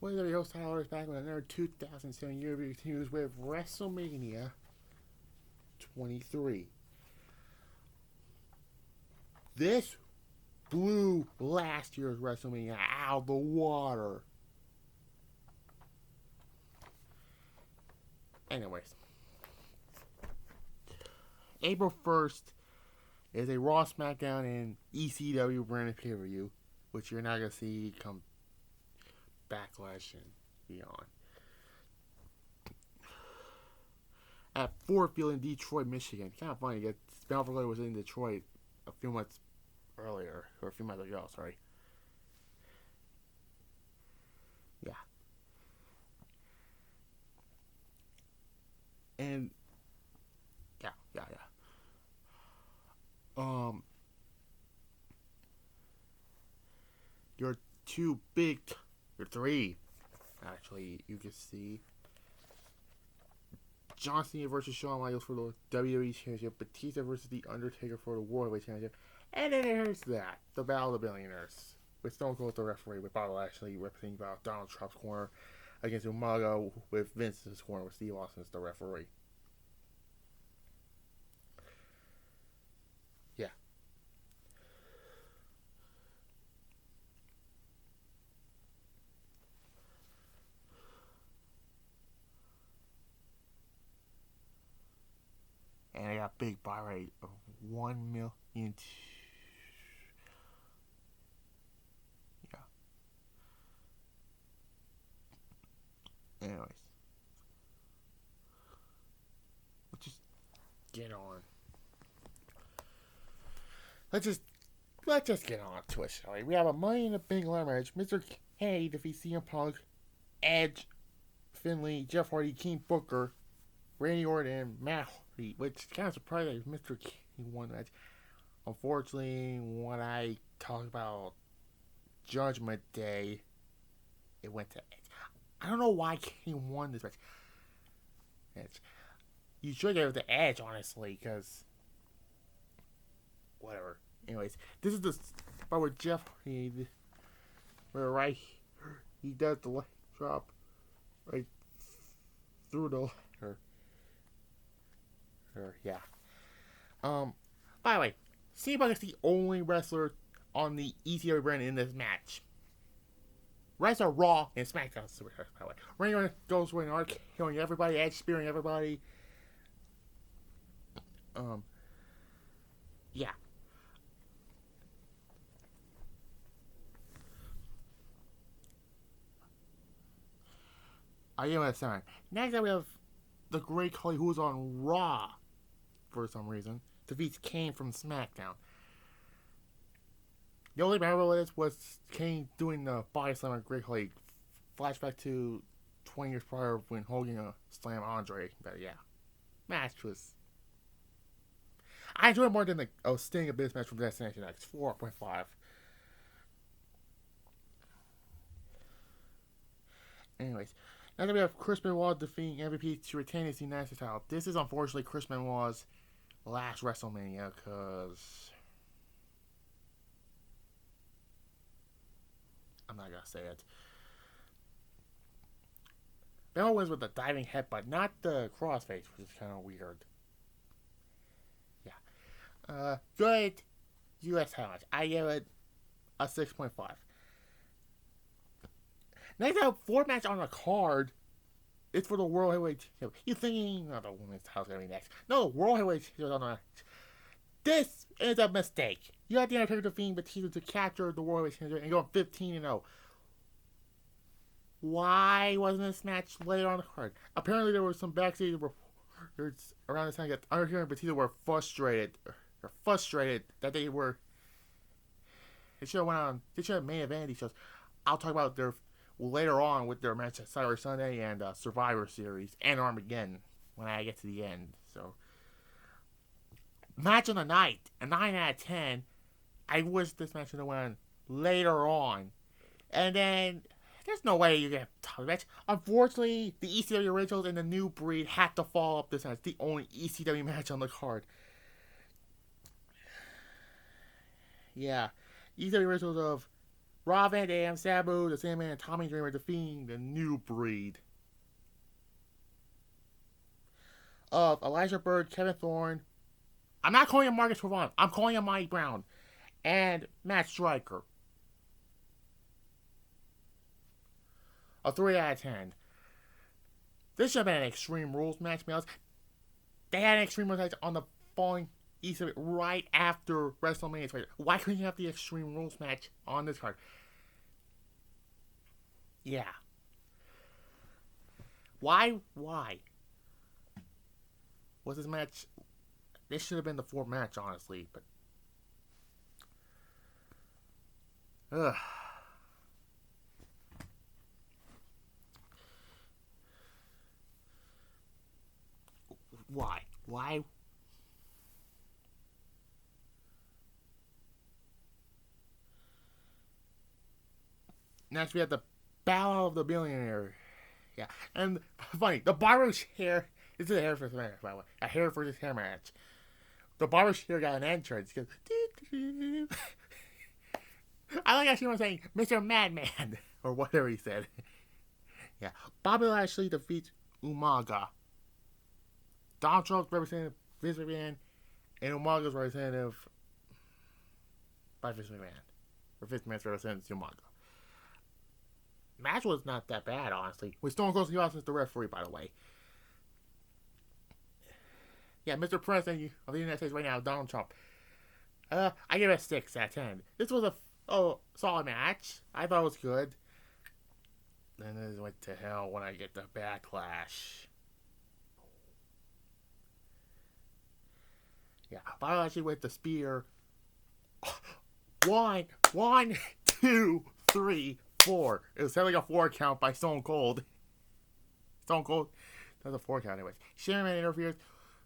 WWE title is back with another 2007 year continues with WrestleMania 23. This blew last year's WrestleMania out of the water. Anyways, April 1st is a Raw, SmackDown, and ECW branded pay-per-view, which you're not going to see come Backlash and beyond. At Ford Field in Detroit, Michigan. Kind of funny that Bound for Glory was in Detroit a few months earlier, or a few months ago, sorry. Yeah. And yeah. Your three, actually, you can see John Cena versus Shawn Michaels for the WWE Championship, Batista versus The Undertaker for the World Heavyweight Championship, and then there's that, the Battle of the Billionaires, with Stone Cold the referee, with Bob Lashley representing Donald Trump's corner, against Umaga with Vince's corner, with Steve Austin as the referee. Yeah. And I got big buy rate of 1 million. Yeah. Anyways, let's just get on. Let's just get on to it, shall we? We have a Money in the Bank ladder match. Mr. K defeats CM Punk, Edge, Finley, Jeff Hardy, King Booker, Randy Orton, and Matt Hardy, which is kind of surprising that Mr. K won that. Unfortunately, when I talk about Judgment Day, it went to Edge. I don't know why King won this match. You should give it to Edge, honestly, because whatever. Anyways, this is the part where Jeff Hardy, where he does the leg drop right through the ladder. Yeah. By the way, CM Punk is the only wrestler on the ECW brand in this match. Rest are Raw and SmackDown. By the way, Randy Orton goes with an arc, killing everybody, Edge spearing everybody. Yeah. I give it a 7. Next up, we have the Great Khali, who was on Raw for some reason, defeats Kane from SmackDown. The only memorable of this was Kane doing the body slam on Great Khali. Flashback to 20 years prior when Hogan slammed Andre. But yeah, match was. I enjoyed it more than the Sting Abyss match from Destination X. 4.5. Anyways, now that we have Chris Benoit defeating MVP to retain his United States title. This is unfortunately Chris Benoit's last WrestleMania, because I'm not gonna say it. Benoit wins with the diving headbutt, not the crossface, which is kind of weird. Yeah. Good U.S. title match. I give it a 6.5. Next up, 4th match on the card. It's for the World Heavyweight Championship. You're thinking, the women's title's gonna be next. No, World Heavyweight Championship on the match. This is a mistake. You had the Undertaker defeating Batista to capture the World Heavyweight Championship and go 15-0. Why wasn't this match later on the card? Apparently, there was some backstage reports around the time that Undertaker and Batista were frustrated that they should have went on. They should have main event these shows. I'll talk about their later on with their match at Saturday Sunday and Survivor Series and Armageddon when I get to the end. So, match of the night, a 9 out of 10. I wish this match would have went later on. And then, there's no way you get a title match. Unfortunately, the ECW Originals and the New Breed had to follow up this match. It's the only ECW match on the card. Yeah. ECW Originals of Rob Van Dam, Sabu, the Sandman, and Tommy Dreamer defeating the New Breed of Elijah Bird, Kevin Thorne. I'm not calling him Marcus Provon. I'm calling him Mike Brown. And Matt Striker. A 3 out of 10. This should have been an Extreme Rules match. They had an Extreme Rules match on the following East of it right after WrestleMania. Why couldn't you have the Extreme Rules match on this card? Yeah. Why? Was this match... This should have been the 4th match, honestly, but... Ugh. Why? Next, we have the Battle of the Billionaires. Yeah, and funny, the barber chair. This is a hair for this match, by the way. A hair for this hair match. The barber chair got an entrance. Goes, I like actually saying, Mr. Madman, or whatever he said. Yeah, Bobby Lashley defeats Umaga. Donald Trump's representative, Vince McMahon, and Umaga's representative by Vince McMahon. Or Vince McMahon's representative, Umaga. Match was not that bad, honestly. With Stone Cold Steve Austin's the referee, by the way. Yeah, Mr. President of the United States right now, Donald Trump. I give it a 6 out of 10. This was a solid match. I thought it was good. Then it went to hell when I get the backlash. Yeah, Bobby Lashley with the spear. 1, 2, 3, 4. It was having a 4 count by Stone Cold. Stone Cold does a 4 count anyways. Sherman interferes.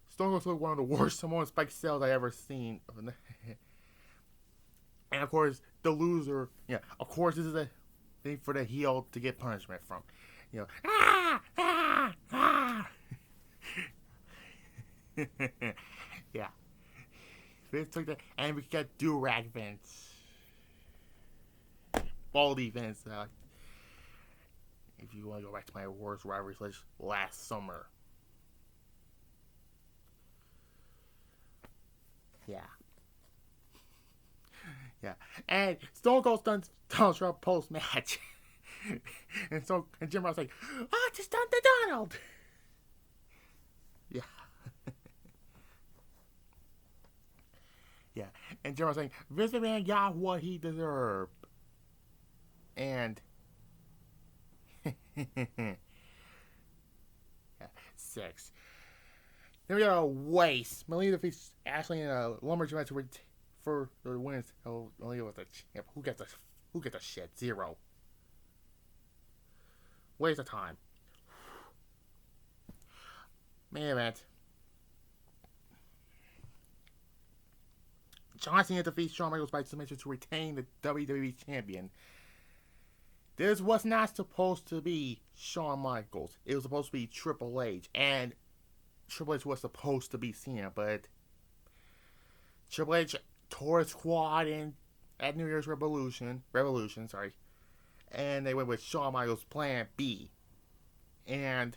Stone Cold's one of the worst Samoan spike sales I ever seen. And of course, the loser. Yeah, of course, this is a thing for the heel to get punishment from. You know, yeah. Vince took that, and we got do-rag Vince. Baldy Vince. If you want to go back to my worst rivalry slash last summer. Yeah. Yeah. And Stone Cold stuns Donald Trump post-match. and Jim Ross like, just stunned the Donald. Yeah. Yeah. And Jim Ross saying, Vince McMahon got what he deserved. And yeah, 6. Then we got a waste. Melina defeats Ashley in a lumberjack match for the wins. Oh, Melina with the champ. Who gets the shit? 0. Waste of time. Main event. John Cena defeats Shawn Michaels by submission to retain the WWE champion. This was not supposed to be Shawn Michaels. It was supposed to be Triple H. And Triple H was supposed to be Cena, but Triple H tore his quad in at New Year's Revolution, and they went with Shawn Michaels' Plan B. And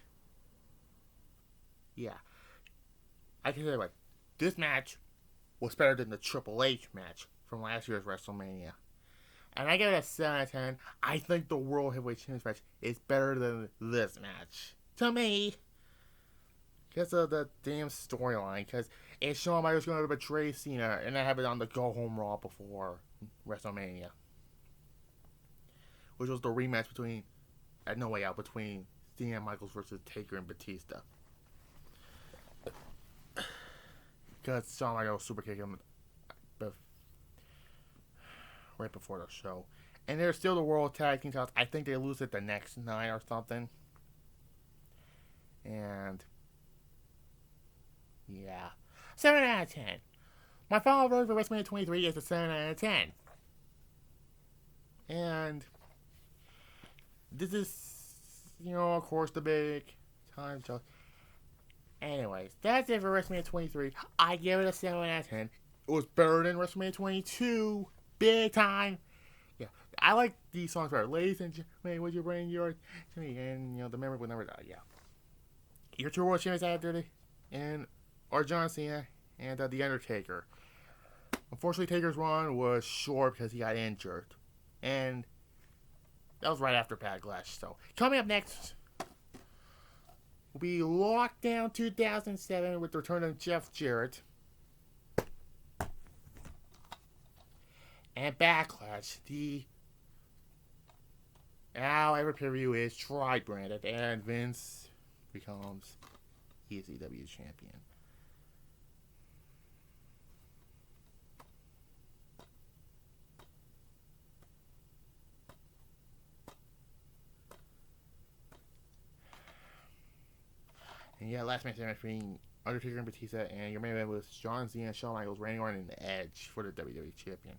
yeah, I can say like this match was better than the Triple H match from last year's WrestleMania. And I give it a 7 out of 10. I think the World Heavyweight Championship match is better than this match. To me. Because of the damn storyline. Because it's Shawn Michaels going to betray Cena. And I have it on the Go Home Raw before WrestleMania. Which was the rematch between, at No Way Out, between Cena and Michaels versus Taker and Batista. Because Shawn Michaels super kicked him right before the show. And they're still the World Tag Team titles. I think they lose it the next night or something. And yeah. 7 out of 10. My final vote for WrestleMania 23 is a 7 out of 10. And this is, of course, the big time show. Anyways, that's it for WrestleMania 23. I give it a 7 out of 10. It was better than WrestleMania 22. Big time. Yeah, I like these songs better. Ladies and gentlemen, would you bring your to me? And the memory will never die. Yeah. Your two world champions after and or John Cena and The Undertaker. Unfortunately, Taker's run was short because he got injured, and that was right after Backlash. So coming up next will be Lockdown 2007 with the return of Jeff Jarrett. And Backlash, now every pay-per-view is tri-branded, and Vince becomes ECW champion. And yeah, last match between Undertaker and Batista, and your main event was John Cena, Shawn Michaels, Randy Orton, and The Edge for the WWE champion.